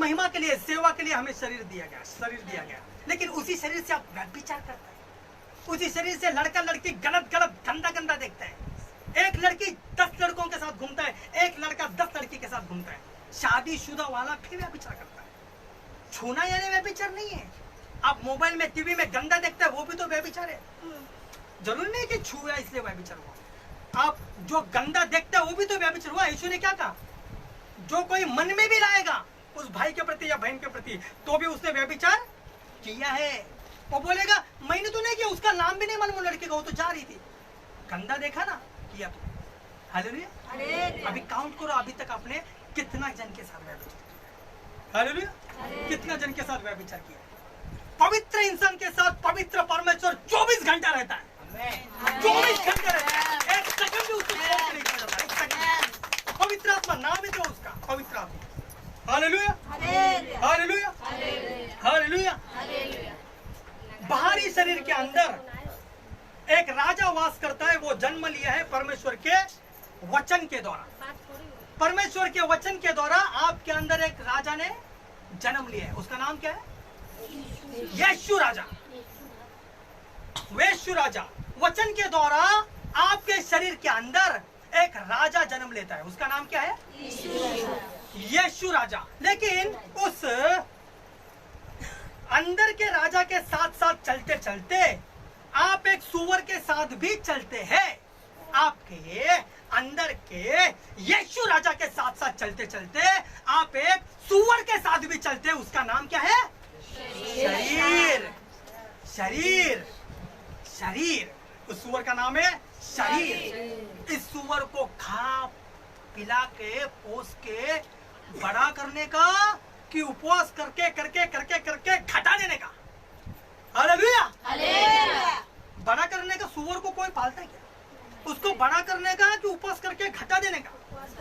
महिमा के लिए, सेवा के लिए हमें शरीर दिया गया, लेकिन उसी शरीर से आप व्यभिचार करते हैं। उसी शरीर से लड़का लड़की गलत गंदा गंदा देखता है। एक लड़की 10 लड़कों के साथ घूमता है, एक लड़का 10 लड़की के साथ घूमता है। शादीशुदा वाला फिर व्यभिचार करता है। छूना यानी व्यभिचार नहीं है। आप मोबाइल में, टीवी में गंदा देखते हैं, वो भी तो व्यभिचार है। जरूरी नहीं कि छुआ इसलिए व्यभिचार हुआ। आप जो गंदा देखते हैं वो भी तो व्यभिचार हुआ। यीशु ने क्या कहा, जो कोई मन में भी लाएगा उस भाई के प्रति या बहन के प्रति, तो भी उसने व्यभिचार किया है। वो बोलेगा मैंने तो नहीं किया, उसका नाम भी नहीं मालूम लड़के का, वो तो जा रही थी, गंदा देखा ना, किया तो। हालेलुया। अभी काउंट करो, अभी तक आपने कितना जन के साथ व्यभिचार किया। हालेलुया। कितना जन के साथ व्यभिचार किया। पवित्र इंसान के साथ पवित्र परमेश्वर 24 घंटा रहता है। 24 घंटे रहता है, एक सेकंड भी उसको छोड़ नहीं जाता। एक सेकंड। पवित्र आत्मा नाम है जो उसका, पवित्र आत्मा। Hallelujah, hallelujah, hallelujah. बाहरी शरीर के अंदर एक राजा वास करता है। वो जन्म लिया है परमेश्वर के वचन के द्वारा। परमेश्वर के वचन के द्वारा आपके अंदर एक राजा ने जन्म लिया है। उसका नाम क्या है? यीशु राजा। यीशु राजा वचन के द्वारा आपके शरीर के अंदर एक राजा जन्म लेता है। उसका नाम क्या है? यीशु राजा। लेकिन उस अंदर के राजा के साथ साथ चलते चलते आप एक सुअर के साथ भी चलते हैं। आपके अंदर के यीशु राजा के साथ साथ चलते चलते आप एक सुअर के साथ भी चलते हैं। उसका नाम क्या है? शरीर। शरीर, शरीर। उस सुअर का नाम है शरीर। इस सुअर को खा पिला के पोस के बड़ा करने का कि उपवास करके करके करके करके घटा देने का? हालेलुया। बड़ा करने का सुअर को कोई पालता है क्या? उसको बड़ा करने का कि उपवास करके घटा देने का?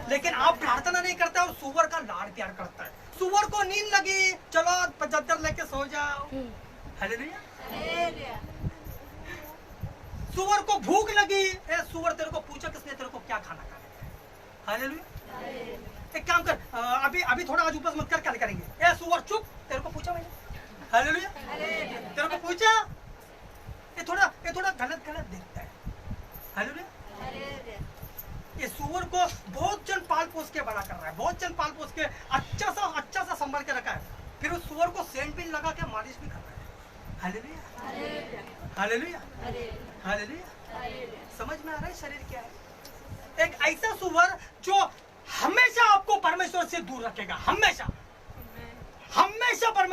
लेकिन आप प्रार्थना नहीं करते और सुअर का लाड प्यार करता है। सुअर को नींद लगी, चलो 75 लेके सो जाओ। हालेलुया। सुअर को भूख लगी, ए सुअर तेरे को पूछा किसने तेरे को क्या खाना खाना? हालेलुया। एक काम कर, अभी थोड़ा आज उपवास मत कर, क्या करेंगे? ए सुअर चुप, तेरे को पूछा मैंने? हालेलुया। तेरे को पूछा? ये थोड़ा गलत देखता है। हालेलुया। ये सुअर को बहुत जन पाल पोस के बड़ा कर रहा है, बहुत जन पाल पोस के अच्छा सा संभाल के रखा है। फिर उस सुअर को सेंट भी लगा के मालिश भी कर रहा है। Hallelujah, hallelujah, hallelujah. समझ में आ रहा है शरीर क्या है? एक ऐसा सुअर जो हमेशा आपको परमेश्वर से दूर रखेगा। हमेशा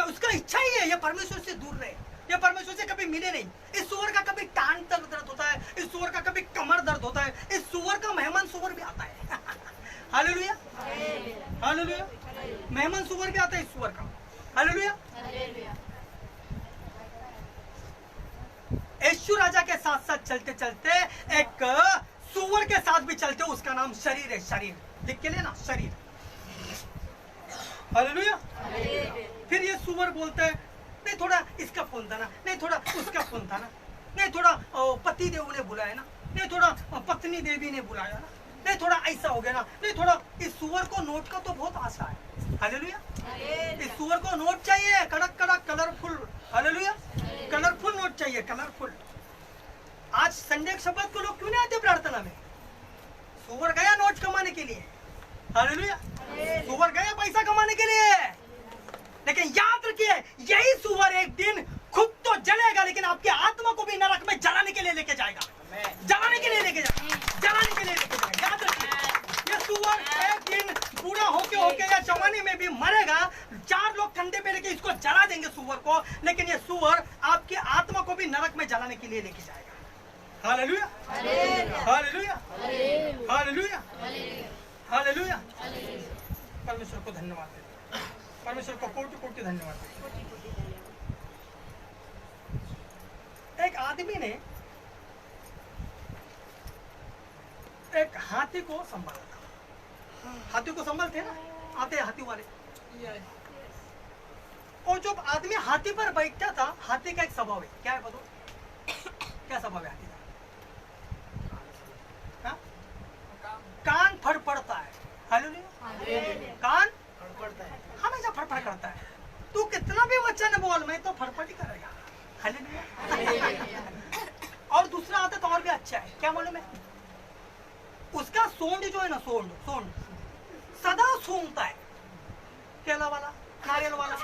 उसका इच्छा ही है ये परमेश्वर से दूर रहे, ये परमेश्वर से कभी मिले नहीं। इस सुअर का कभी टांग दर्द होता है, इस सुअर का कभी कमर दर्द होता है। इस सुअर का मेहमान सुअर भी आता है। Hallelujah, hallelujah. मेहमान सुअर भी आता है इस सुअर का। हालेलुया। यीशु राजा के साथ साथ चलते चलते एक सुअर के साथ भी चलते, उसका नाम शरीर है। शरीर लिख के लेना, शरीर। हालेलुया। फिर ये सुअर बोलता है नहीं थोड़ा इसका फोन था ना, नहीं थोड़ा उसका फोन था ना, नहीं थोड़ा पति देव ने बुलाया ना, नहीं थोड़ा पत्नी देवी ने बुलाया ना, नहीं थोड़ा ऐसा हो गया ना, नहीं थोड़ा। इस सुअर को नोट का तो बहुत आशा है। हालेलुया। इस सुअर को नोट चाहिए, कड़क कड़क कलरफुल। हालेलुया। कलरफुल नोट चाहिए, कलरफुल। आज संडे शब्द को लोग क्यों नहीं आते प्रार्थना में? सुअर गया नोट कमाने के लिए। हालेलुया। सुअर गया पैसा कमाने के लिए। लेकिन याद रखिए, यही सुअर एक दिन खुद तो जलेगा, लेकिन आपकी आत्मा को भी नरक में जलाने के लिए लेके जाएगा। जलाने के लिए लेके जाएगा, जलाने के लिए लेके जाएगा। याद रखिए, ये सुअर एक दिन बूढ़ा होके या जवानी में भी मरेगा। 4 लोग कंधे पे लेके इसको जला देंगे सुअर को, लेकिन ये सुअर आपकी आत्मा को भी नरक में जलाने के लिए लेके जाएगा। Hallelujah, hallelujah, hallelujah, hallelujah. परमेश्वर को धन्यवाद देते, परमेश्वर को कोटि कोटि धन्यवाद देते। एक आदमी ने एक हाथी को संभाला था। हाथी को संभालते ना, आते हाथी वाले। और जब आदमी हाथी पर बैठता था, हाथी का एक स्वभाव है, क्या है बताओ? क्या स्वभाव है हाथी का? कान फड़फड़ता है। हालेलुया। कान फड़फड़ता है, हमेशा फड़फड़ करता उसका सोंड जो है ना, सोंड सोंड सदा सूंघता है, केला वाला, नारियल वाला,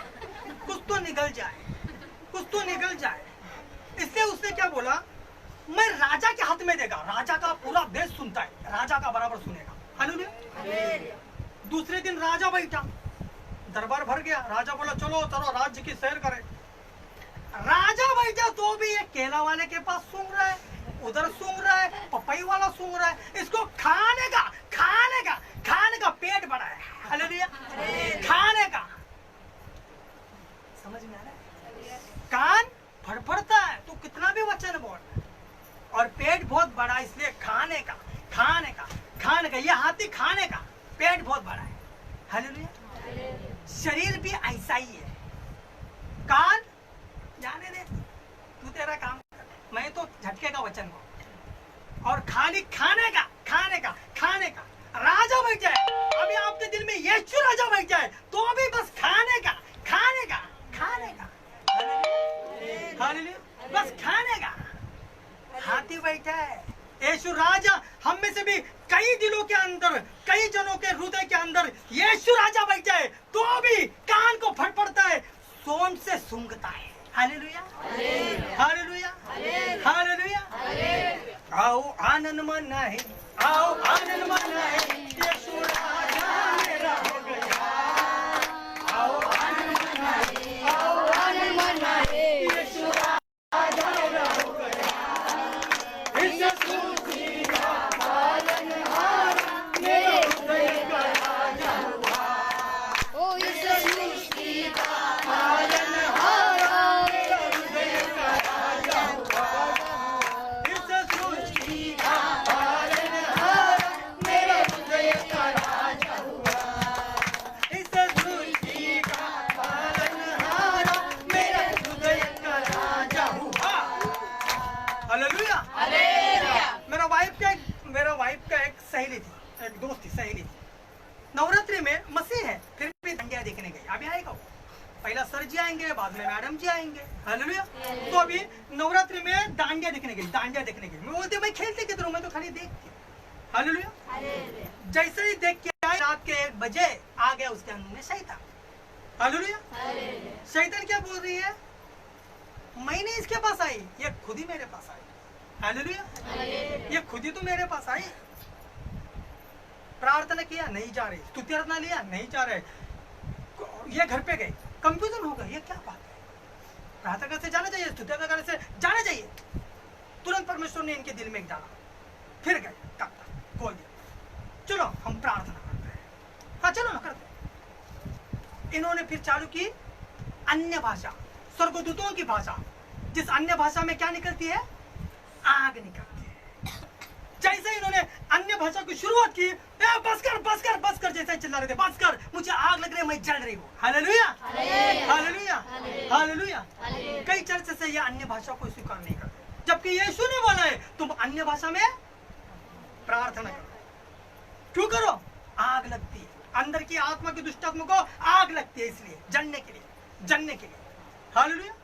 कुछ तो निकल जाए, कुछ तो निकल जाए। इसलिए उसने क्या बोला, मैं राजा के हाथ में देगा, राजा का पूरा देश सुनता है, राजा का बराबर सुनेगा। हालेलुया। दूसरे दिन राजा बैठा, दरबार भर गया, राजा बोला चलो चलो राज्य की सैर करें। राजा बैठा तो भी ये केला वाले के पास सूंघ रहा है, उधर सूंघ रहा है, पपई वाला सूंघ रहा है, इसको खाने का खाने का खाने का पेट बड़ा है। हालेलुया। खाने का, समझ में आ रहा है? कान फड़फड़ता है तो कितना भी वचन बोल, और पेट बहुत बड़ा, इसलिए खाने का खाने का खाने का, ये हाथी खाने का, पेट बहुत बड़ा है। हालेलुया। शरीर भी ऐसा ही है, कान जाने दे, तू तेरा काम कर, मैं तो झटके का वचन बोल, और खाली खाने का खाने का खाने का। राजा बैठ जाए, अभी आपके दिल में यीशु राजा बैठ जाए तो भी बस खाने का खाने का खाने का। हालेलुया। बस खाने का। हाथी बैठा है, यीशु राजा। हम में से भी कई दिलों के अंदर, कई जनों के हृदय के अंदर यीशु राजा बैठ जाए तो भी कान को फटफड़ता है, सोन से सूंघता है। हालेलुया। हालेलुया। हालेलुया। आओ आनंद मनाए, आओ आनंद मनाए, यीशु राजा मेरा हो गया। आओ आनंद मनाए, आओ आनंद मनाए, यीशु राजा मेरा हो गया। यीशु मसीह का पालनहार, मेरे हृदय का राजा हुआ। ओ यीशु मसीह का पालनहार, मेरे हृदय का राजा हुआ। यीशु मसीह का पालनहार, मेरे हृदय का राजा हुआ। यीशु मसीह का पालनहार, मेरे हृदय का राजा हुआ। हालेलुया। मेरा वाइफ का एक सहेली थी, एक दोस्त थी, सहेली थी। नवरात्रि में मसीह है, फिर भी दांडिया देखने गई। अभी आएगा वो, पहला सर जी आएंगे, बाद में मैडम जी आएंगे। हालेलुया। तो अभी नवरात्रि में दांडिया देखने गई, दांडिया देखने गई। मैं बोलती मैं खेलती किधर हूँ, मैं तो खाली देखती। हालेलुया। जैसे ही देख के आए, रात के 1 बजे आ गया उसके अंदर में शैतान। हालेलुया। शैतान क्या बोल रही है, मैं नहीं इसके पास आई, ये खुद ही मेरे पास आई। हालेलुया। ये खुद ही तो मेरे पास आई। प्रार्थना किया, नहीं जा रही, स्तुति अर्चना लिया, नहीं जा रहे, ये घर पे गए, कंफ्यूजन हो गया, ये क्या बात है, प्रार्थना करने से जाना चाहिए, स्तुति अर्चना करने से जाना चाहिए। तुरंत परमेश्वर ने इनके दिल में एक डाला, फिर गए, खोल दिया, चलो हम प्रार्थना करते हैं। हाँ चलो ना करते। इन्होंने फिर चालू की अन्य भाषा, स्वर्गदूतों की भाषा, जिस अन्य भाषा में क्या निकलती है, आग निकलती है। जैसे इन्होंने अन्य भाषा की शुरुआत की, बस कर बस कर बस कर, जैसे चिल्ला रहे थे, बस कर, मुझे आग लग रही है, मैं जल रही हूँ। हालेलुया। हालेलुया। हालेलुया। कई चर्च से ये अन्य भाषा को स्वीकार नहीं करते, जबकि यीशु ने बोला है तुम अन्य भाषा में प्रार्थना करो। क्यों करो, आग लगती है, अंदर की आत्मा की दुष्ट आत्मा को आग लगती है, इसलिए जलने के लिए, जलने के लिए। हालेलुया।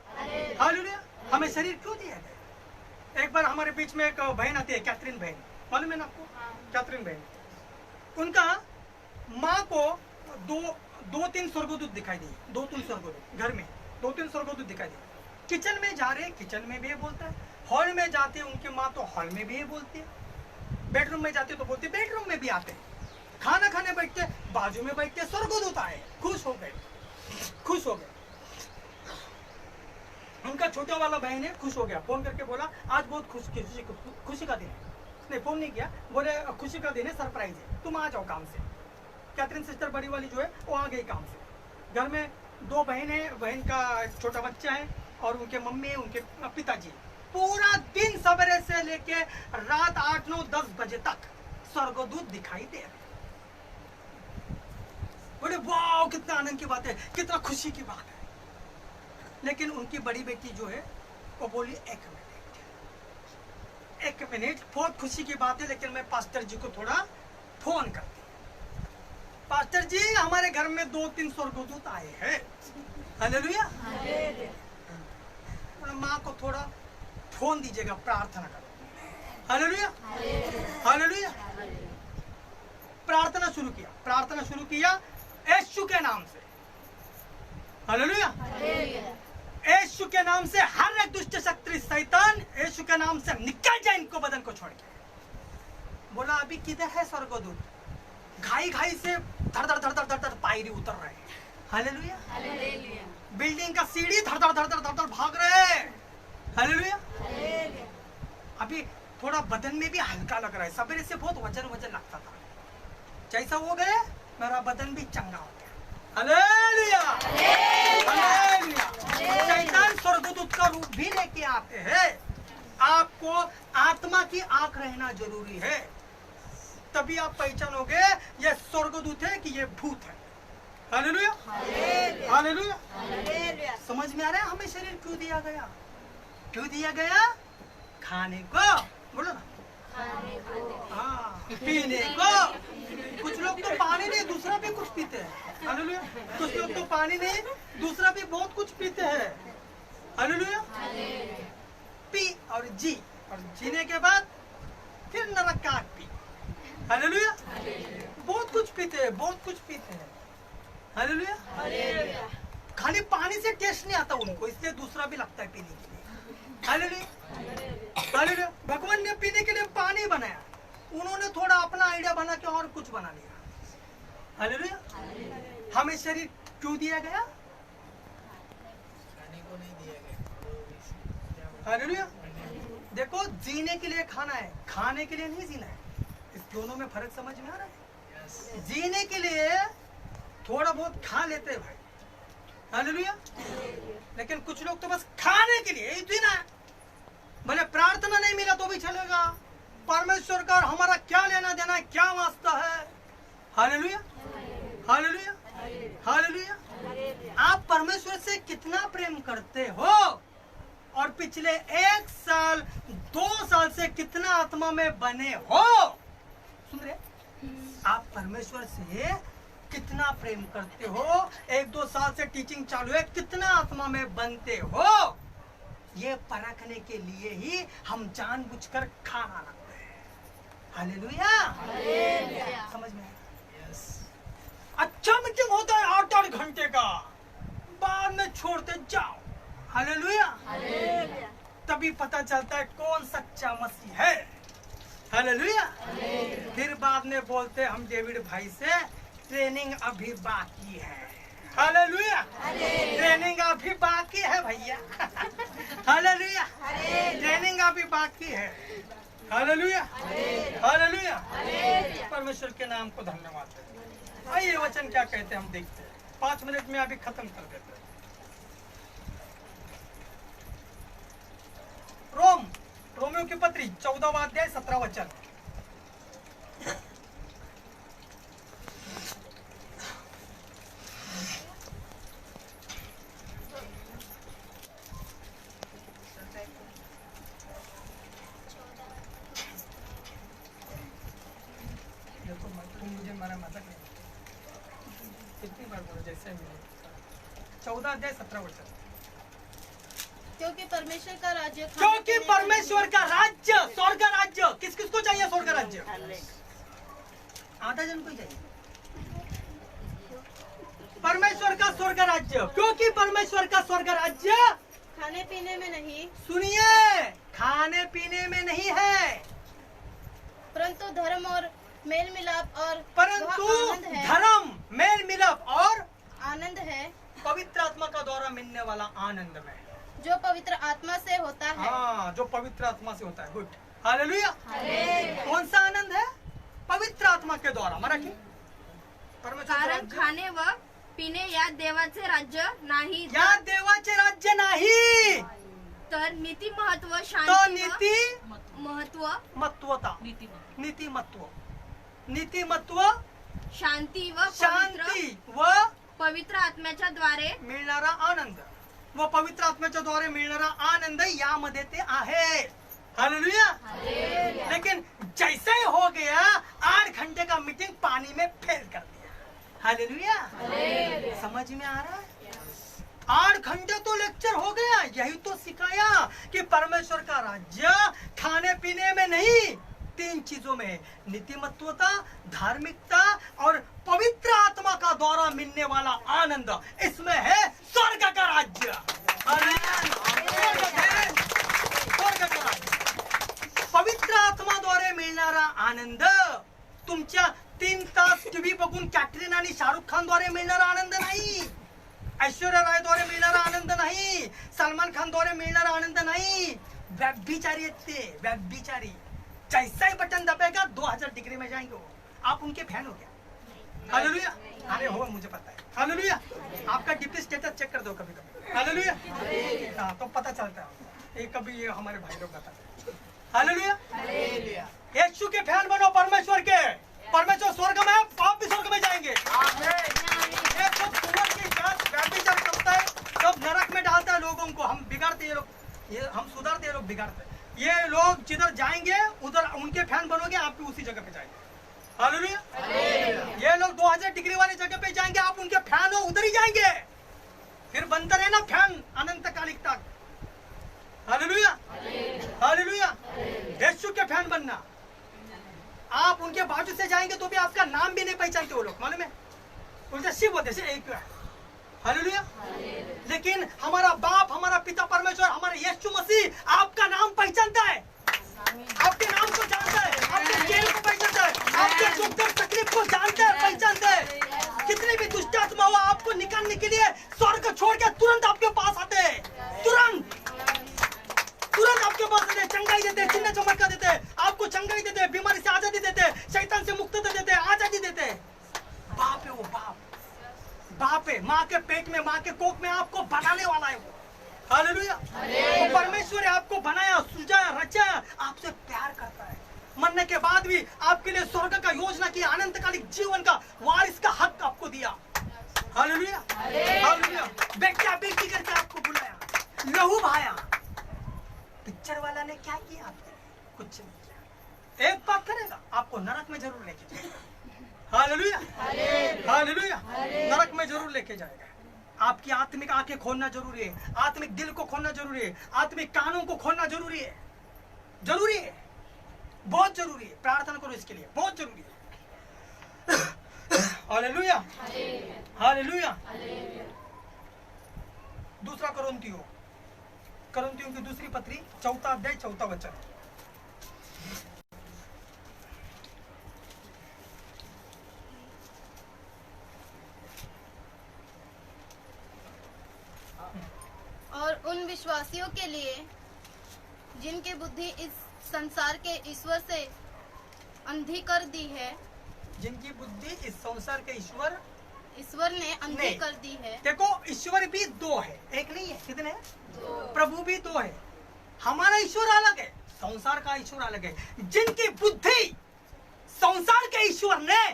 हालेलुया। हमें शरीर क्यों दिया गया? एक बार हमारे बीच में एक बहन आती है, कैथरीन बहन, मालूम है ना आपको? कैथरीन बहन, उनका माँ को दो तीन स्वर्गदूत दिखाई दिए, 2-3 स्वर्गदूत घर में, 2-3 स्वर्गदूत दिखाई दिए। किचन में जा रहे, किचन में भी ये बोलता है, हॉल में जाते हैं उनकी माँ तो हॉल में भी ये बोलती है, बेडरूम में जाते तो बोलती, बेडरूम में भी आते हैं, खाना खाने बैठते, बाजू में बैठते, स्वर्गदूत आए, खुश हो गए, खुश हो गए। उनका छोटा वाला बहन है, खुश हो गया, फोन करके बोला आज बहुत खुशी का दिन है। नहीं, फोन नहीं किया, बोले खुशी का दिन है, सरप्राइज है, तुम आ जाओ काम से। कैथरीन सिस्टर बड़ी वाली जो है वो आ गई काम से। घर में 2 बहन है, बहन का छोटा बच्चा है और उनके मम्मी है, उनके पिताजी। पूरा दिन सवेरे से लेके रात 8, 9, 10 बजे तक स्वर्गदूत दिखाई दे रहे। बोले वाह कितना आनंद की बात है, कितना खुशी की बात है। लेकिन उनकी बड़ी बेटी जो है वो बोली 1 मिनट, बहुत खुशी की बात है, लेकिन मैं पास्टर जी को थोड़ा फोन करती हूँ। पास्टर जी हमारे घर में 2-3 स्वर्गदूत आए हैं। हालेलुया। माँ को थोड़ा फोन दीजिएगा, प्रार्थना करो। हालेलुया। हालेलुया। शुरू किया, प्रार्थना शुरू किया यीशु के नाम से। हालेलुया। यीशु के नाम से हर एक दुष्ट शक्ति शैतान यीशु के नाम से निकल जाए इनको बदन को छोड़ के। बोला अभी किधर है स्वर्गदूत? घाई घाई से धड़ धड़ धड़ धड़ धड़ धड़ पायरी उतर रहे। हालेलुया। बिल्डिंग का सीढ़ी धड़ धड़ धड़ धड़ धड़ धड़ भाग रहे। हालेलुया। अभी थोड़ा बदन में भी हल्का लग रहा है, सवेरे से बहुत वजन वजन लगता था, जैसा हो गए मेरा बदन भी चंगा हो गया। हालेलुया। हालेलुया। शैतान स्वर्गदूत का रूप भी लेके आते हैं। आपको आत्मा की आंख रहना जरूरी है, तभी आप पहचानोगे ये स्वर्गदूत है कि ये भूत है। हालेलुया। हालेलुया। समझ में आ रहा है हमें शरीर क्यों दिया गया? क्यों दिया गया? खाने को, बोलो ना, हाँ, पीने को। कुछ लोग तो पानी नहीं दूसरा भी कुछ पीते हैं। हालेलुया। कुछ लोग तो पानी नहीं दूसरा भी बहुत कुछ पीते हैं। हालेलुया। पी और जी, और जीने के बाद फिर नरक का आग पी। हालेलुया। बहुत कुछ पीते हैं, बहुत कुछ पीते हैं। हालेलुया। खाली पानी से टेस्ट नहीं आता उनको, इसलिए दूसरा भी लगता है पीने के लिए। हालेलुया। हालेलुया। भगवान ने पीने के लिए पानी बनाया, उन्होंने थोड़ा अपना आइडिया बना के और कुछ बना लिया। हालेलुया। हमें शरीर क्यों दिया गया? खाने को नहीं दिया गया। हालेलुया। देखो, जीने के लिए खाना है, खाने के लिए नहीं जीना है। इस दोनों में फर्क समझ में आ रहा है? जीने के लिए थोड़ा बहुत खा लेते हैं भाई। हालेलुया। लेकिन कुछ लोग तो बस खाने के लिए ही जीना है। भले प्रार्थना नहीं मिला तो भी चलेगा, परमेश्वर का हमारा क्या लेना देना है, क्या वास्ता है। हालेलुया। हालेलुया। हालेलुया। आप परमेश्वर से कितना प्रेम करते हो और पिछले 1 साल 2 साल से कितना आत्मा में बने हो? सुन रहे? आप परमेश्वर से कितना प्रेम करते हो? 1-2 साल से टीचिंग चालू है, कितना आत्मा में बनते हो? ये परखने के लिए ही हम जानबूझकर खाना लाते हैं। हालेलुया। समझ में? अच्छा मीटिंग होता है 8-8 घंटे का, बाद में छोड़ते जाओ। हालेलुया। तभी पता चलता है कौन सच्चा मसीह है। हालेलुया। फिर बाद में बोलते हम डेविड भाई से, ट्रेनिंग अभी बाकी है। हालेलुया। ट्रेनिंग अभी बाकी है भैया। हालेलुया। ट्रेनिंग अभी बाकी है। हालेलुया। हालेलुया। परमेश्वर के नाम को धन्यवाद है। आइए वचन क्या कहते हैं हम देखते हैं, 5 मिनट में अभी खत्म कर देते हैं। रोमियो की पत्री 14वां अध्याय 17वां वचन। देखो तुम मुझे मारा मत कितनी बार बोलो जैसे 14 अध्याय 17 वचन। क्योंकि परमेश्वर का राज्य क्योंकि परमेश्वर का राज्य, स्वर्ग का राज्य, किस किस को चाहिए स्वर्ग का राज्य? आधा जन को ही चाहिए परमेश्वर का स्वर्ग राज्य। क्योंकि परमेश्वर का स्वर्ग राज्य खाने पीने में नहीं, सुनिए, खाने पीने में नहीं है, परंतु धर्म और मेल मिलाप और परंतु वह आनंद है, धर्म, मेल मिलाप और आनंद है पवित्र आत्मा का द्वारा मिलने वाला आनंद में, जो पवित्र आत्मा से होता है। हाँ, जो पवित्र आत्मा से होता है। गुड। हालेलुया। कौन सा आनंद है? पवित्र आत्मा के द्वारा। मराठी परमेश्वर कारण खाणे व पिणे या देवाचे राज्य नाही, या देवाचे राज्य नाही, तर नीती महत्व, तो शांती नीती महत्व, मत्वता, नीतिमत्व, नीतिमत्व, शांती व शांती व पवित्र आत्म्याच्या द्वारे मिळणारा आनंद व पवित्र आत्म्याच्या द्वारे मिळणारा आनंद यामध्ये ते आहे। हालेलुया। लेकिन जैसे ही हो गया 8 घंटे का मीटिंग पानी में फेल कर दिया। हालेलुया। समझ में आ रहा है? 8 घंटे तो लेक्चर हो गया, यही तो सिखाया कि परमेश्वर का राज्य खाने पीने में नहीं, 3 चीजों में है, नीतिमत्वता, धार्मिकता और पवित्र आत्मा का द्वारा मिलने वाला आनंद, इसमें है स्वर्ग का राज्य। स्वर्ग का राज्य, पवित्र आत्माद्वारे मिळणारा आनंद तुमच्या 3 तास टीव्ही बघून कॅटरीना आणि शाहरुख खान द्वारे मिळणारा आनंद नाही, ऐश्वर्या राय द्वारे मिळणारा आनंद नाही, सलमान खान द्वारे मिळणारा आनंद नाही। व्यभिचारी ते व्यभिचारी, जैसा ही बटन दबेगा 2000 डिग्री में जाएंगे वो। आप उनके फैन हो क्या? हालेलुया। अरे हो, मुझे पता है। हालेलुया। आपका डीपी स्टेटस चेक कर दो कभी कभी। हालेलुया। हाँ, तो पता चलता है। ये कभी ये हमारे भाई लोग बताते हैं। हालेलुया। यीशु के फैन बनो, परमेश्वर के। परमेश्वर स्वर्ग में है, आप भी स्वर्ग में जाएंगे। ये सब सुअर की जात व्यभिचार करता है, सब नरक में डालता है लोगों को। हम बिगाड़ते, ये लोग, ये हम सुधारते, ये लोग बिगाड़ते। ये लोग जिधर जाएंगे उधर उनके फैन बनोगे, आप भी उसी जगह पे जाएंगे। हालेलुया। ये लोग 2000 डिग्री वाली जगह पे जाएंगे, आप उनके फैन हो, उधर ही जाएंगे। फिर बनता रहे ना फैन अनंत कालिक तक। हालेलुया। हालेलुया। यीशु के फैन बनना। आप उनके बाजू से जाएंगे तो भी आपका नाम भी नहीं पहचानते वो लोग, मालूम है? उनसे शिव बोलते हैं, एक है। हालेलुया। लेकिन हमारा बाप, हमारा पिता परमेश्वर, हमारा यीशु मसीह आपका नाम पहचानता है, आपके नाम को जानता है, आपके जेल को पहचानता है, आपके दुख दर्द तकलीफ को जानता है, पहचानता है। कितनी भी दुष्ट आत्मा हो, आपको निकालने के लिए स्वर्ग छोड़ के तुरंत आपके पास आते हैं। तुरंत आपके पास आते हैं, चंगाई देते हैं, चिन्ह चमत्कार देते हैं, आपको चंगाई देते हैं, बीमारी से आजादी देते हैं, शैतान से मुक्तता देते हैं, आजादी देते हैं। बाप है वो, बाप है। माँ के पेट में, माँ के कोख में आपको बनाने वाला है वो। हालेलुया। तो परमेश्वर आपको बनाया, सुलझाया, रचाया, आपसे प्यार करता है। मरने के बाद भी आपके लिए स्वर्ग का योजना की, अनंतकालिक जीवन का वारिस का हक आपको दिया। हालेलुया। हालेलुया। बेटा बेटी करके आपको बुलाया, लहू बहाया। पिक्चर वाला ने क्या किया आपके लिए? कुछ नहीं किया। एक बात करेगा, आपको नरक में जरूर लेके जाएगा। हालेलुया। हालेलुया। नरक में जरूर लेके जाएगा। आपकी आत्मिक आंखें खोलना जरूरी है, आत्मिक दिल को खोलना जरूरी है, आत्मिक कानों को खोलना जरूरी है। जरूरी है, बहुत जरूरी है। प्रार्थना करो इसके लिए, बहुत जरूरी है। हालेलुया। हालेलुया। दूसरा कोरिन्थियों की दूसरी पत्री 4 अध्याय 4 वचन। और उन विश्वासियों के लिए जिनकी बुद्धि इस संसार के ईश्वर से अंधी कर दी है, जिनकी बुद्धि इस संसार के ईश्वर ने अंधी कर दी है। देखो, ईश्वर भी 2 है, एक नहीं है। कितने हैं? 2। प्रभु भी 2 है। हमारा ईश्वर अलग है, संसार का ईश्वर अलग है। जिनकी बुद्धि संसार के ईश्वर ने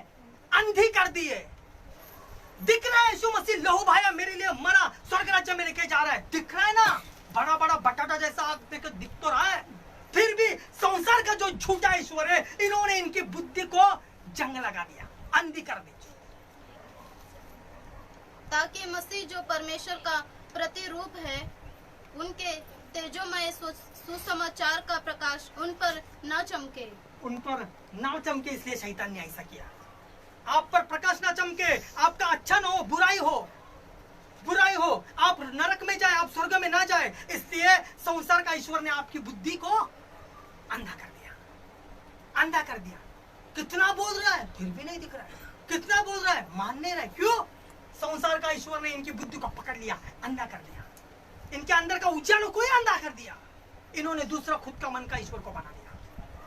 अंधी कर दी है। दिख रहा है यीशु मसीह लहू भाया मेरे लिए मरा, स्वर्ग राज्य में लेके जा रहा है, दिख रहा है ना? बड़ा बड़ा बटाटा जैसा आग देखकर दिख तो रहा है। फिर भी संसार का जो झूठा ईश्वर है, इन्होंने इनकी बुद्धि को जंग लगा दिया, अंधी कर दी, ताकि मसीह जो परमेश्वर का प्रतिरूप है, उनके तेजोमय सुसमाचार का प्रकाश उन पर न चमके। उन पर ना चमके, इसलिए शैतान ने ऐसा किया। आप पर प्रकाश ना चमके, आपका अच्छा ना हो, बुराई हो, आप नरक में जाए, आप स्वर्ग में ना जाए, इसलिए संसार का ईश्वर ने आपकी बुद्धि को अंधा कर दिया। कितना बोल रहा है, फिर भी नहीं दिख रहा है। कितना बोल रहा है, मान नहीं रहा है। क्यों? संसार का ईश्वर ने इनकी बुद्धि को पकड़ लिया, अंधा कर दिया। इनके अंदर का उजालों को ही अंधा कर दिया। इन्होंने दूसरा खुद का मन का ईश्वर को बना दिया,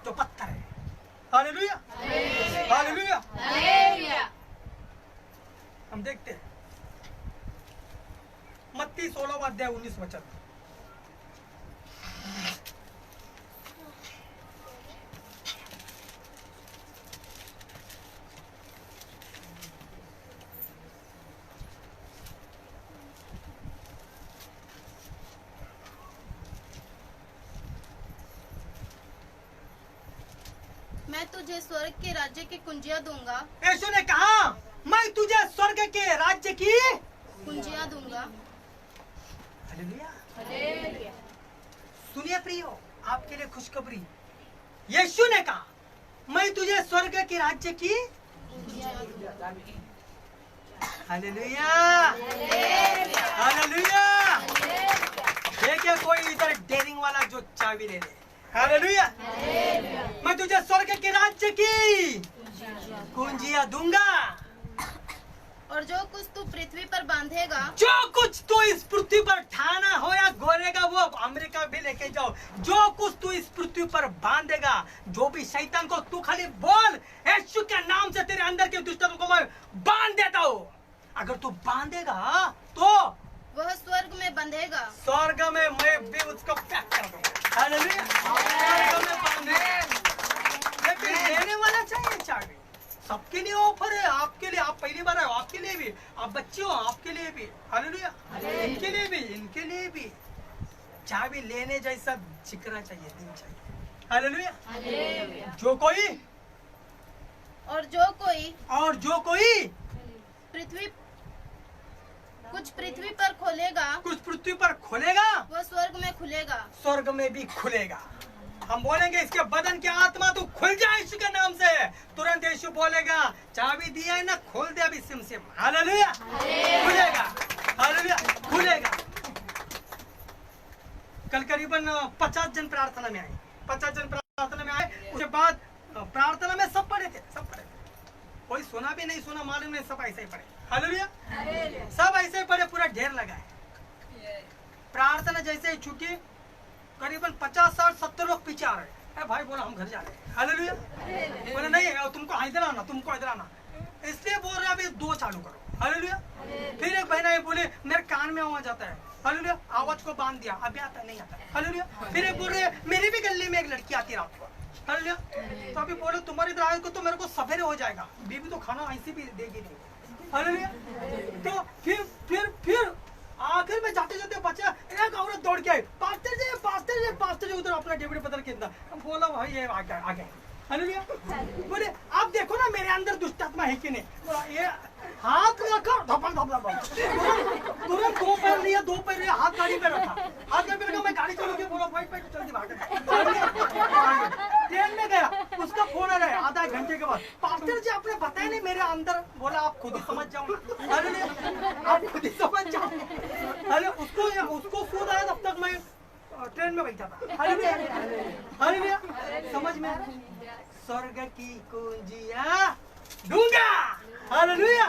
जो पत्थर है। हालेलुया। हालेलुया। हम देखते हैं मत्ती 16 अध्याय 19 वचन। मैं तुझे स्वर्ग के राज्य की कुंजियां दूंगा। यीशु ने कहा, मैं तुझे स्वर्ग के राज्य की कुंजियां दूंगा। हालेलुया। सुनिए प्रियो, आपके लिए खुशखबरी। यीशु ने कहा, मैं तुझे स्वर्ग के राज्य की हालेलुया हालेलुया। देखिए कोई इधर डेयरिंग वाला जो चाबी ले ले। हालेलुया। मैं तुझे स्वर्ग के राज्य की कुंजियां दूंगा। और जो कुछ तू पृथ्वी पर बांधेगा, जो कुछ तू इस पृथ्वी पर ठाना हो या गोरेगा वो अमेरिका भी लेके जाओ। जो कुछ तू इस पृथ्वी पर बांधेगा, जो भी शैतान को तू खाली बोल, यीशु के नाम से तेरे अंदर के दुष्टों को मैं बांध देता हूँ। अगर तू बांधेगा तो वह स्वर्ग में बंधेगा, स्वर्ग में मैं भी उसको पैक कर दूंगा। हालेलुया। स्वर्ग में बांधेगा। लेकिन लेने वाला चाहिए चाबी। सबके लिए ऑफर है, आपके लिए, आप पहली बार आए हो, आपके लिए भी, आप बच्चे हो आपके लिए भी। हालेलुया। इनके लिए भी, इनके लिए भी चाबी लेने जैसा जिक्र चाहिए, दिन चाहिए। हालेलुया। जो कोई और जो कोई कुछ पृथ्वी पर खोलेगा, कुछ पृथ्वी पर खोलेगा वह स्वर्ग में खुलेगा। स्वर्ग में भी खुलेगा। हम बोलेंगे इसके बदन की आत्मा तू खुल जाए यीशु के नाम से। तुरंत यीशु बोलेगा चाबी दिया है ना, खोल दे अभी सिम सिम। हालेलुया। खुलेगा। हालेलुया। खुलेगा। कल करीबन 50 जन प्रार्थना में आए। 50 जन प्रार्थना में आए। उसके बाद प्रार्थना में सब पढ़े थे, सब पढ़े थे। कोई सुना भी नहीं सुना मालूम नहीं, सब ऐसे ही पढ़े। हालेलुया। सब ऐसे ही पढ़े, पूरा ढेर लगाए। प्रार्थना जैसे ही छूटी, करीबन 50, 60, 70 लोग पीछे आ रहे। भाई बोला हम घर जा रहे हैं। हालेलुया। बोले नहीं तुमको इधर आना, तुमको इधर आना, इसलिए बोल रहे अभी 2 चालू करो। हालेलुया। फिर एक बहना बोले मेरे कान में आवाज आता है। हालेलुया। आवाज को बांध दिया, अभी आता नहीं आता। हालेलुया। फिर एक बोल रहे मेरी भी गली में एक लड़की आती रात को। हालेलुया। तो अभी बोले तुम्हारे इधर आए तो मेरे को सवेरे हो जाएगा, बीबी तो खाना ऐसे भी देगी नहीं। हालेलुया। तो फिर आखिर में जाते जाते बच्चा एक औरत दौड़ के आई, पास्टर जी उधर अपना डेविड बदल के बोला भाई ये आ गया। हालेलुया। बोले आप देखो ना मेरे अंदर दुष्टात्मा है कि नहीं। बोला ये हाथ रखा, धपल तुरंत 2 पैर लिया, 2 पैर लिया, हाथ गाड़ी पे रखा, हाथ गाड़ी पे रखा। मैं गाड़ी चला के बोला भाई जल्दी भाग। ट्रेन में गया, उसका फोन आ रहा है आधा घंटे के बाद, पास्टर जी आपने बताया नहीं मेरे अंदर। बोला आप खुद ही समझ जाओ ना। अरे आप खुद ही समझ जाओ। अरे उसको फोन आया तब तक मैं ट्रेन में बैठा था। हालेलुया। समझ में स्वर्ग की कुंजियां दूंगा। हालेलुया।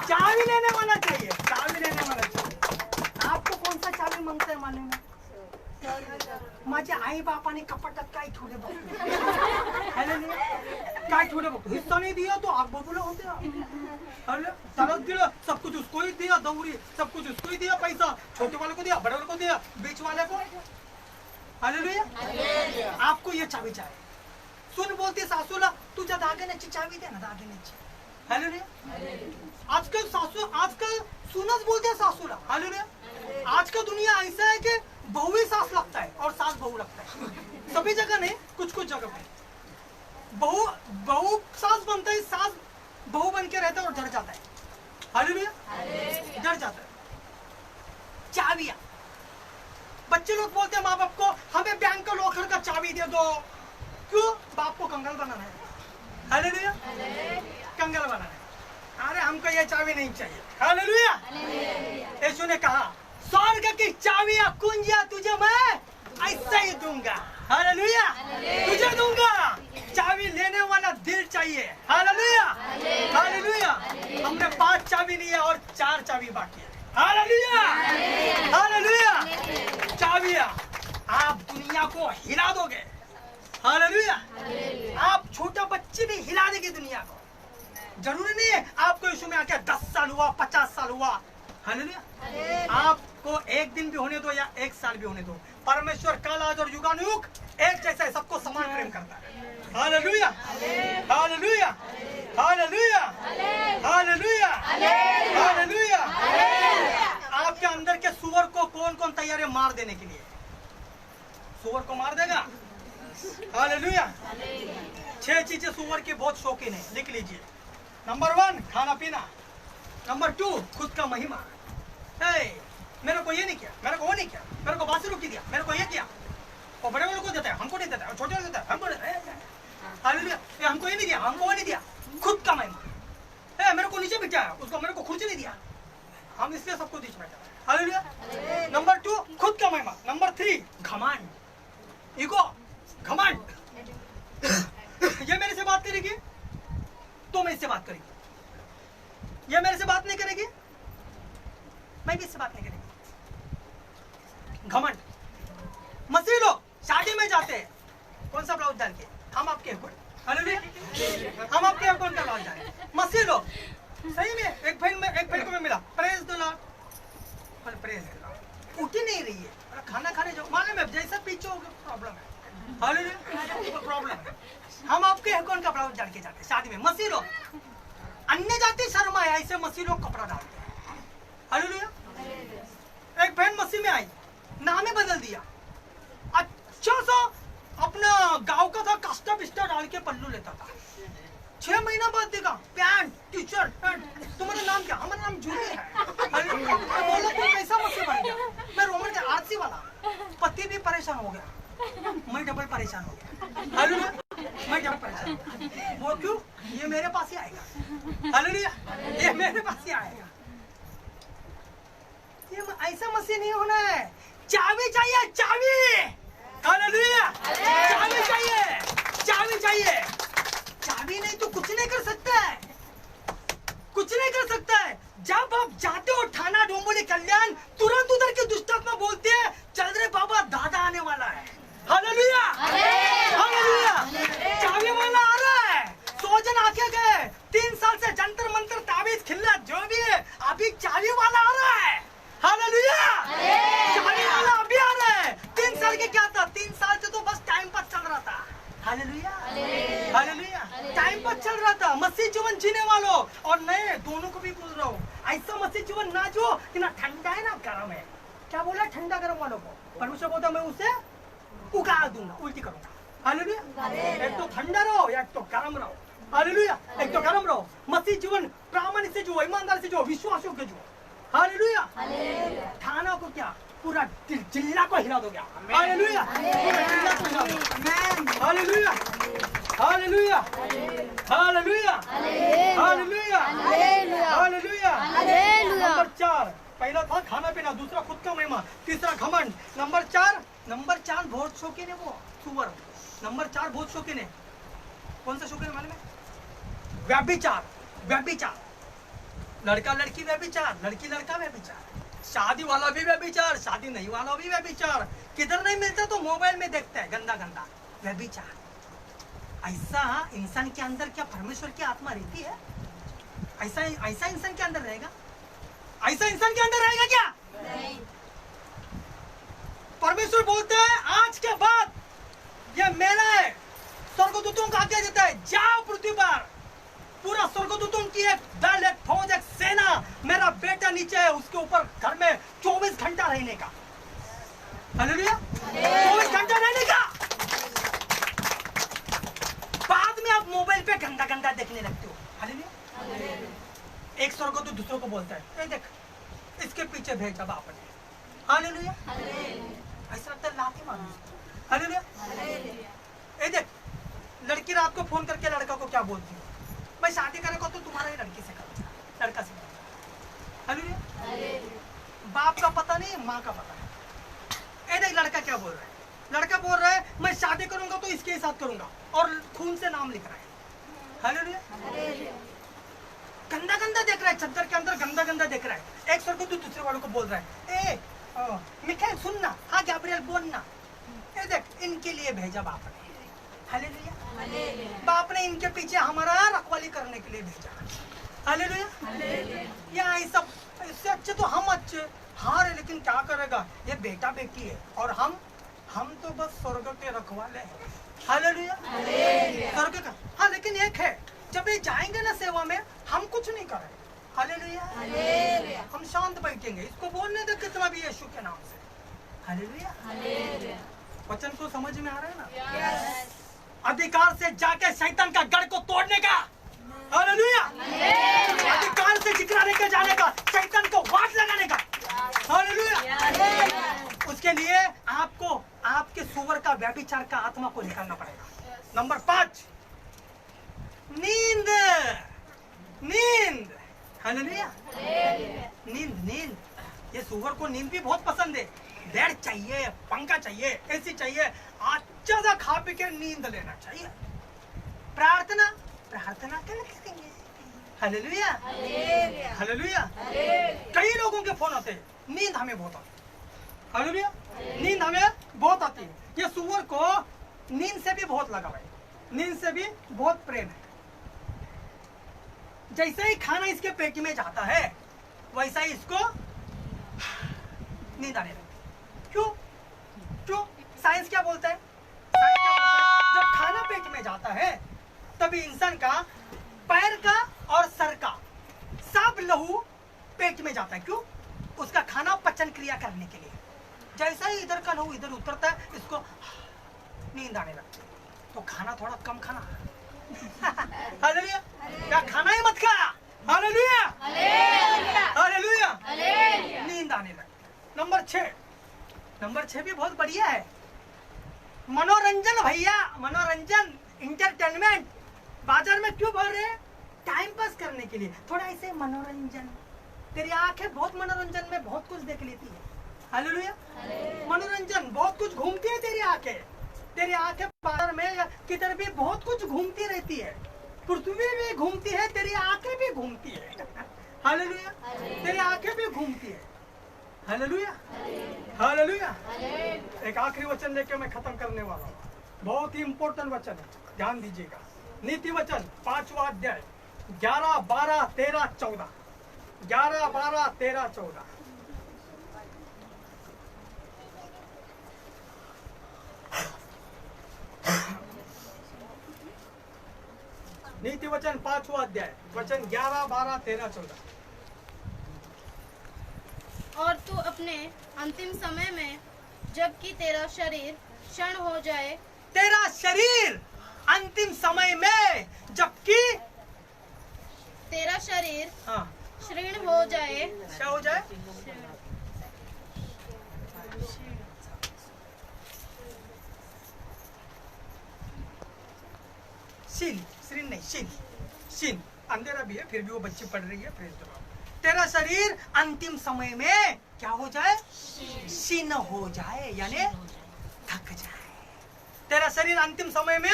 चाबी लेने वाला चाहिए, चाबी लेने वाला चाहिए। आपको कौन सा चाबी मांगता है मालूम है? माझ्या आई बापाने कपाटात काय ठेवले बघ। हालेलुया। काय ठेवले बघ, हिस्सा नहीं दिया तो आग बबूला होते। अरे तलाक दिला, सब कुछ उसको ही दिया, दौरी सब कुछ उसको ही दिया, पैसा छोटे वाले को दिया, बड़े वाले को दिया, बीच वाले को। हालेलुया। आपको ये चाबी चाहिए। सुन बोलते सासूला तुझ्या दागिन्याची चाबी दे ना, दागिन्याची। हालेलुया। आजकल सुनच बोलते सासूला। हालेलुया। आज का दुनिया ऐसा है कि बहू ही सास लगता है और सास बहू लगता है। सभी जगह नहीं, कुछ जगह पे बहू सास बनता है, सास बहू बन के रहता है और डर जाता है। हालेलुया। डर जाता है। चाबियां, बच्चे लोग बोलते हैं माँ बाप को हमें बैंक का लॉकर का चाबी दे दो। क्यों? बाप को कंगाल बनाना है। हालेलुया। कंगाल बनाना है। अरे हमको ये चाबी नहीं चाहिए। हालेलुया। यीशु ने कहा स्वर्ग की चाबियां कुंजियां तुझे मैं ऐसा ही दूंगा। हालेलुया। तुझे दूंगा। चाबी लेने वाला दिल चाहिए। हालेलुया। हालेलुया। हमने 5 चाबी लिए और 4 चाबी बाकी है। हालेलुया। हालेलुया। चाबियां आप दुनिया को हिला दोगे। हालेलुया। आप छोटा बच्चे भी हिला देंगे दुनिया को। जरूरी नहीं है आपको यीशु में आके 10 साल हुआ, 50 साल हुआ। हालेलुया। आपको 1 दिन भी होने दो या 1 साल भी होने दो, परमेश्वर काल आज और युगानुयुग एक जैसा है, सबको समान प्रेम करता है। Hallelujah. Hallelujah. Hallelujah. Hallelujah. Hallelujah. आपके अंदर के सुअर को कौन तैयार है मार देने के लिए? सुअर को मार देगा। हालेलुया। 6 चीजें सुअर की बहुत शौकीन है, लिख लीजिए। नंबर 1 खाना पीना, नंबर 2 खुद का महिमा। मेरे को ये नहीं किया, मेरे को वो नहीं किया, मेरे को बासी रोटी दिया, मेरे को ये किया। और बड़े वालों को देता है, हमको नहीं देता है, और छोटे वालों को देता है, हमको नहीं देता है। हालेलुया। ये हमको ये नहीं दिया, हमको वो नहीं दिया, खुद का महिमा। मेरे को नीचे बिठाया, उसको मेरे को खुर्ची नहीं दिया, हम इसलिए सबको नीचे बैठा। हालेलुया। नंबर 2 खुद का महिमा। नंबर 3 घमंड, ईगो, घमंड। ये मेरे से बात करेगी तो मैं इससे बात करेगी, ये मेरे से बात नहीं करेगी मैं भी इससे बात नहीं करेगी। घमंड। मसीह लोग शादी में जाते हैं कौन सा ब्लाउज डाल के, हम आपके हालेलुया, हम आपके कौन सा ब्लाउज डाले। मसीह लोग सही में एक फ्रेंड को मैं मिला, praise the Lord, praise the Lord, उठ ही नहीं रही है, खाना खाने जाओ, मालूम है जैसा पीछे हो प्रॉब्लम है, हालेलुया प्रॉब्लम है। हम आपके अकाउंट का ब्लाउज डाल के जाते शादी में। मसीह लोग अन्य जाति शर्मा है, ऐसे मसीह लोग कपड़ा डालते हैं, हालेलुया। एक बहन मसीह में आई, नाम ही बदल दिया, अच्छा सा अपना गांव का था, कास्टा बिस्टा डाल के पल्लू लेता था। 6 महीना बाद देखा पैंट टी शर्ट पैंट, तुम्हारा नाम क्या, हमारा नाम जूली है। बोला तो कैसा मसीह बन गया, मैं रोमन के आरसी वाला, पति भी परेशान हो गया, मैं डबल परेशान हो गया, हालेलुया, मैं डबल परेशान हो गया। वो क्यों, ये मेरे पास ही आएगा, हालेलुया, ये मेरे पास ही आएगा। ये ऐसा मसीह नहीं होना है, चाबी चाहिए, चाबी, हालेलुया, चाबी चाहिए, चाबी चाहिए। चाबी नहीं तो कुछ नहीं कर सकता है, कुछ नहीं कर सकता है। जब आप जाते हो थाना डोंबोली कल्याण, तुरंत उधर की दुष्टात्मा बोलते हैं चल रे बाबा दादा आने वाला है, हालेलुया, हालेलुया, चाबी वाला आ रहा है। 100 जन आके गए, 3 साल से जंतर मंतर ताबीज खिल्ला जो भी है, अभी चाबी वाला आ रहा है, हालेलुया, चाबी वाला अभी आ रहा है। 3 साल के क्या था, 3 साल से तो बस टाइम पास चल रहा था, हालेलुया, हालेलुया, टाइम पास चल रहा था। मसीह जीवन जीने वालों और नए दोनों को भी बोल रहा हूँ, ऐसा मसीह जीवन ना जो कि ना ठंडा है ना गर्म है। क्या बोला ठंडा गर्म वालों को, परमेश्वर बोलता मैं उसे उगाड़ दूंगा, उल्टी करूंगा, हालेलुया। एक तो ठंडा रहो, एक तो गर्म रहो, हालेलुया, एक तो गर्म रहो। मसीह जीवन प्रामाणिक से जो, ईमानदार से जो, विश्वास योग्य जो, हालेलुया। थाना को क्या पूरा जिला को हिला दोगे, हालेलुया, पूरा जिला को हिला दोगे, hallelujah, hallelujah, hallelujah, hallelujah, hallelujah, hallelujah. Number 4 पहला था खाना पीना, दूसरा खुद का महिमा, तीसरा घमंड। नंबर 4 बहुत शौकीन है वो सुअर। नंबर 4 बहुत शौकीन है, कौन सा शौकीन है मालूम है, व्यभिचार, व्यभिचार, लड़का लड़की व्यभिचार, लड़की लड़का व्यभिचार, शादी वाला भी व्यभिचार, शादी नहीं वाला भी व्यभिचार, किधर नहीं मिलता तो मोबाइल में देखते हैं, गंदा गंदा व्यभिचार। ऐसा इंसान के अंदर क्या परमेश्वर की आत्मा रहती है? ऐसा ऐसा इंसान के अंदर रहेगा? ऐसा इंसान के अंदर रहेगा क्या? नहीं। परमेश्वर बोलते हैं आज के बाद ये मेरा है, स्वर्गदूतों का आज्ञा देता है, जाओ पृथ्वी पर, पूरा स्वर्गदूतों की एक दल, एक फौज, एक सेना, मेरा बेटा नीचे है, उसके ऊपर घर में 24 घंटा रहने का, हालेलुया, 24 घंटा रहने का। बाद में आप मोबाइल पे गंदा गंदा देखने लगते हो, हालेलुया। एक स्वर्गदूत दूसरों को बोलता है, ए देख इसके पीछे भेजा बाप ने, हालेलुया, ऐसा लगता है लाठी मारो, हालेलुया। ए देख लड़की रात को फोन करके लड़का को क्या बोलती है, मैं शादी करेगा तो तुम्हारा ही लड़की से करूंगा, लड़का से करूंगा, हालेलुया। बाप का पता नहीं, माँ का पता है। ए देख लड़का क्या बोल रहा है, लड़का बोल रहा है मैं शादी करूंगा तो इसके साथ करूंगा, और खून से नाम लिख रहा है, हालेलुया। गंदा गंदा देख रहा है, चद्दर के अंदर गंदा गंदा देख रहा है। एक स्वर्गदूत दूसरे वालों को बोल रहा है, ए मिखाइल सुनना, हाँ गैब्रियल बोलना, ए देख इनके लिए भेजा बाप ने, हालेलुया। बाप ने इनके पीछे हमारा रखवाली करने के लिए भेजा, हालेलुया। या ये सब इससे अच्छे तो हम अच्छे, हाँ रे, लेकिन क्या करेगा, ये बेटा बेटी है और हम तो बस स्वर्ग के रखवाले हैं, हालेलुया, स्वर्ग का। हाँ लेकिन एक है, जब ये जाएंगे ना सेवा में, हम कुछ नहीं करेंगे, हालेलुया, हम शांत बैठेंगे, इसको बोलने दे कितना भी यीशु के नाम से, हालेलुया। वचन को समझ में आ रहा है ना? अधिकार से जाके शैतान का गढ़ को तोड़ने का, हालेलुया। अधिकार से जिक्राने के जाने का, शैतान को वाट लगाने का, हालेलुया। उसके लिए आपको आपके सुअर का व्यभिचार का आत्मा को निकालना पड़ेगा। नंबर 5 सुअर को नींद भी बहुत पसंद है। बेड चाहिए, पंखा चाहिए, एसी चाहिए, अच्छा सा खा पी के नींद लेना चाहिए। प्रार्थना प्रार्थना करेंगे। Hallelujah hallelujah. कई लोगों के फोन आते हैं, नींद हमें बहुत आती है। हालेलुया, नींद हमें बहुत आती है। ये सुअर को नींद से भी बहुत लगाव है, नींद से भी बहुत प्रेम है। जैसे ही खाना इसके पेट में जाता है वैसा ही इसको नींद आने लगती है। क्यों क्यों? साइंस क्या बोलता है? साइंस क्या बोलता है? जब खाना पेट में जाता है तभी इंसान का पैर का और सर का सब लहू पेट में जाता है। क्यों? उसका खाना पचन क्रिया करने के लिए। जैसा ही इधर का लहू इधर उतरता है इसको नींद आने लगती है। तो खाना थोड़ा कम खाना। हालेलुया। क्या खाना ही मत खा। Hallelujah hallelujah. नींद आने लगती है। नंबर 6 भी बहुत बढ़िया है। मनोरंजन भैया, मनोरंजन, इंटरटेनमेंट। बाजार में क्यों भर रहे हैं? टाइम पास करने के लिए, थोड़ा ऐसे मनोरंजन। तेरी आंखें बहुत मनोरंजन में बहुत कुछ देख लेती है। हालेलुया। मनोरंजन बहुत कुछ घूमती है तेरी आंखें। तेरी आंखें बाजार में किधर भी बहुत कुछ घूमती रहती है। पृथ्वी भी घूमती है, तेरी आंखें भी घूमती है। हालेलुया। तेरी आंखें भी घूमती है। Hallelujah hallelujah. एक आखिरी वचन लेकर मैं खत्म करने वाला हूँ। बहुत ही इंपॉर्टेंट वचन है, ध्यान दीजिएगा। नीति वचन 5वां अध्याय 11, 12, 13, 14। 11, 12, 13, 14। नीति वचन 5वां अध्याय वचन 11, 12, 13, 14। और तू अपने अंतिम समय में, जबकि तेरा शरीर क्षण हो जाए, तेरा शरीर अंतिम समय में, जबकि तेरा शरीर हाँ क्षीण हो जाए, क्या हो जाए? शीन नहीं, शीन अंधेरा भी है, फिर भी वो बच्ची पढ़ रही है। फिर तेरा शरीर अंतिम समय में क्या हो जाए? शीन हो जाए, यानी थक जाए। तेरा शरीर अंतिम समय में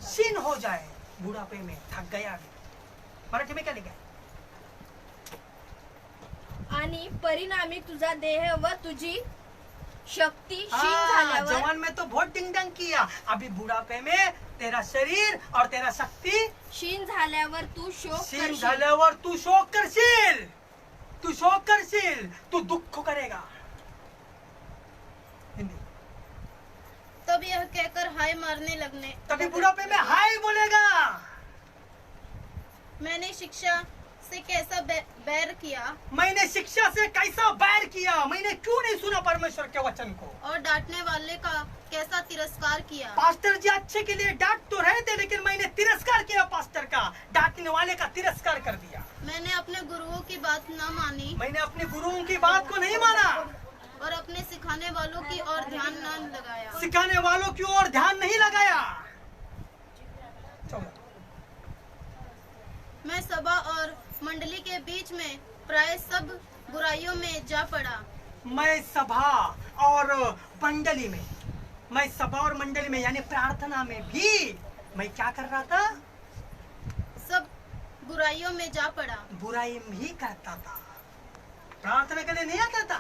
शीन हो जाए, बुढ़ापे में थक गया। मराठी में क्या लिखा है? आणि परिणामी तुझा देह व तुझी शक्ती क्षीण झाल्यावर जवान में तो बहुत टिंगडंग किया, अभी बुढ़ापे में तेरा शरीर और तेरा शक्ति क्षीण झाल्यावर तू शोक क्षीण करशील. झाल्यावर तू शोक करशील, तू शोक करशील, तू दुख करेगा। हिंदी। तब यह कहकर हाय मारने लगने, तभी बुढ़ापे में हाय बोलेगा। मैंने शिक्षा से कैसा बैर किया, मैंने शिक्षा से कैसा बैर किया, मैंने क्यों नहीं सुना परमेश्वर के वचन को। और डांटने वाले का कैसा तिरस्कार किया। पास्टर जी अच्छे के लिए डांट तो रहे थे, लेकिन मैंने तिरस्कार किया पास्टर का, डांटने वाले का तिरस्कार कर दिया। मैंने अपने गुरुओं की बात न मानी मैंने अपने गुरुओं की बात को नहीं माना और अपने सिखाने वालों की ओर ध्यान न लगाया। सिखाने वालों की ओर ध्यान नहीं लगाया। मैं सभा और मंडली के बीच में प्राय सब बुराइयों में जा पड़ा। मैं सभा और मंडली में, मैं सभा और मंडली में यानी प्रार्थना में भी मैं क्या कर रहा था? सब बुराइयों में जा पड़ा। बुराई भी करता था, प्रार्थना करने नहीं आता था,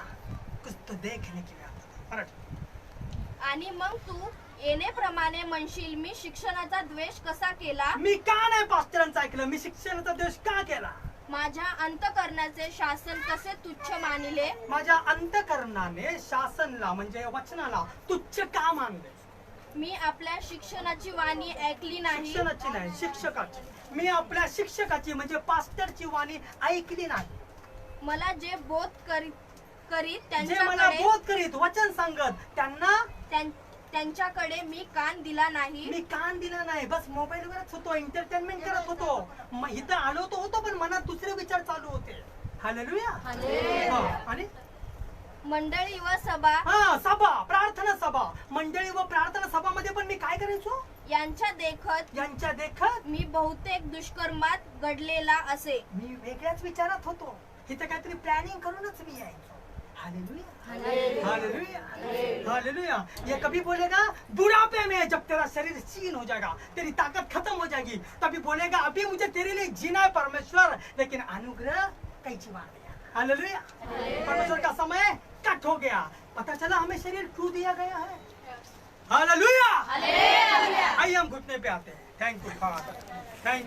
कुछ तो देखने के लिए आता था। आणि मग तू येण्याप्रमाणे म्हणशील, मी शिक्षणाचा द्वेष कसा केला, मी का नाही पास्टरांचं ऐकलं, मी शिक्षणाचा द्वेष का केला, माझ्या अंतःकरणाचे शासन कसे तुच्छ मानिले, माझ्या अंतःकरणाने शासनला म्हणजे वचनाला तुच्छ का मानले. मी आपल्या शिक्षणाची वाणी ऐकली नाही, शिक्षणाची नाही, शिक्षकाची. मी आपल्या शिक्षकाची म्हणजे पास्टरची वाणी ऐकली नाही. मला जे बोध करीत जे मला बोध करीत वचन सांगत त्यांच्याकडे मी कान दिला नाही. मी कान दिला नाही, बस मोबाईल वरच होतो, एंटरटेनमेंट करत होतो. इथं आलो तो होतो, पण मनात दुसरे विचार चालू होते. हालेलुया. आणि मंडळी व सभा सभा, प्रार्थना सभा, मंडळी व प्रार्थना सभामध्ये पण मी काय करायचो? यांच्या देखत मी बहुतेक दुष्कर्मात घडलेला असे. मी वेगळ्याच विचारात होतो. इथं काहीतरी प्लॅनिंग करूनच मी यायचो. Hallelujah hallelujah hallelujah. ये कभी बोलेगा बुढ़ापे में, जब तेरा शरीर क्षीण हो जाएगा, तेरी ताकत खत्म हो जाएगी, तभी बोलेगा अभी मुझे तेरे लिए जीना है परमेश्वर, लेकिन अनुग्रह कैची मार दिया। हालेलुया। परमेश्वर का समय कट हो गया, पता चला हमें शरीर क्यों दिया गया है। हालेलुया। आइए हम घुटने पे आते हैं। Thank you father, thank